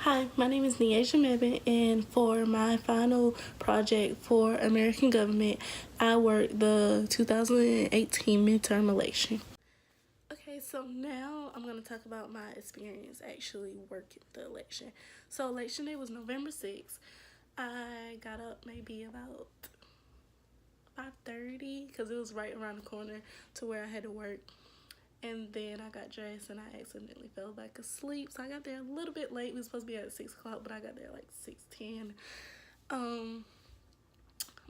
Hi, my name is Neasia Mebin, and for my final project for American government, I worked the 2018 midterm election. Okay, so now I'm going to talk about my experience actually working the election. So, election day was November 6th. I got up maybe about 5:30 because it was right around the corner to where I had to work. And then I got dressed and I accidentally fell back asleep. So I got there a little bit late. We were supposed to be at 6 o'clock, but I got there like 6:10. Um,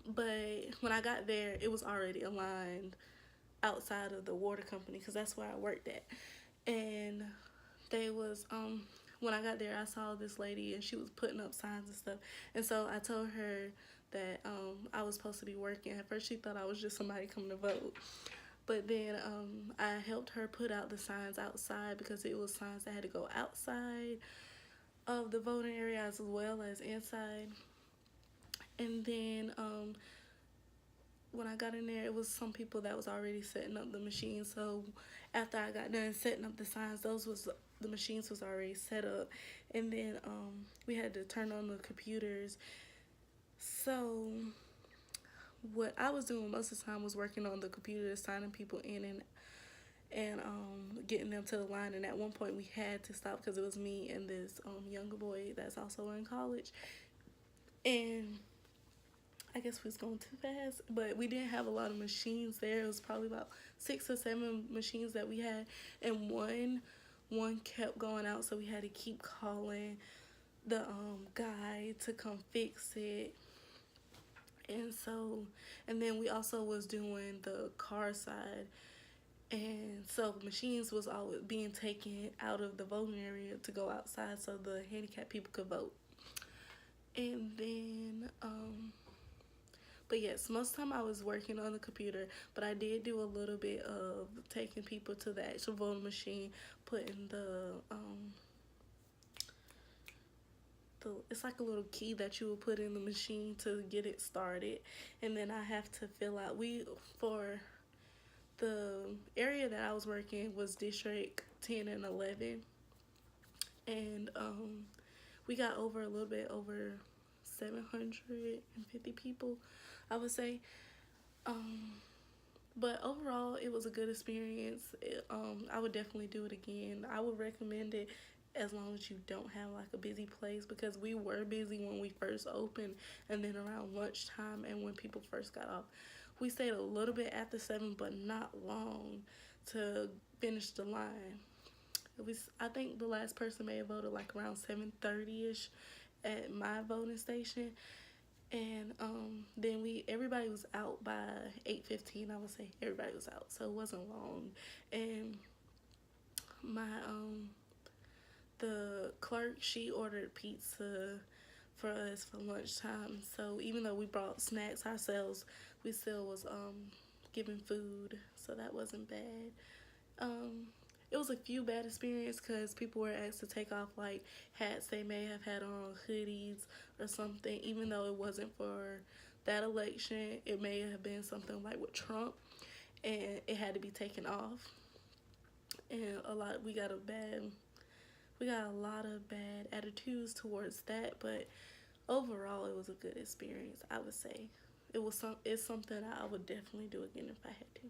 but when I got there, it was already aligned outside of the water company because that's where I worked at. And they was when I got there, I saw this lady and she was putting up signs and stuff. And so I told her that I was supposed to be working. At first, she thought I was just somebody coming to vote. But then I helped her put out the signs outside because it was signs that had to go outside of the voting area as well as inside. And then when I got in there, it was some people that was already setting up the machine. So after I got done setting up the signs, the machines was already set up. And then we had to turn on the computers. So what I was doing most of the time was working on the computer, signing people in and getting them to the line. And at one point we had to stop because it was me and this younger boy that's also in college. And I guess we was going too fast, but we didn't have a lot of machines there. It was probably about 6 or 7 machines that we had, and one kept going out, so we had to keep calling the guy to come fix it. And then we also was doing the car side, and so machines was always being taken out of the voting area to go outside so the handicapped people could vote. And then but yes, most of the time I was working on the computer, but I did do a little bit of taking people to the actual voting machine, putting it's like a little key that you would put in the machine to get it started. And then I have to fill out, for the area that I was working was District 10 and 11. And we got over a little bit over 750 people, I would say. But overall, it was a good experience. I would definitely do it again. I would recommend it as long as you don't have like a busy place, because we were busy when we first opened, and then around lunchtime and when people first got off. We stayed a little bit after 7, but not long to finish the line. I think the last person may have voted like around 7:30ish at my voting station. And then everybody was out by 8:15. I would say everybody was out, so it wasn't long. And my the clerk, she ordered pizza for us for lunchtime. So even though we brought snacks ourselves, we still was giving food, so that wasn't bad. It was a few bad experiences because people were asked to take off like hats they may have had on, hoodies or something, even though it wasn't for that election. It may have been something like with Trump, and it had to be taken off. And we got a lot of bad attitudes towards that, but overall it was a good experience. I would say it's something I would definitely do again if I had to.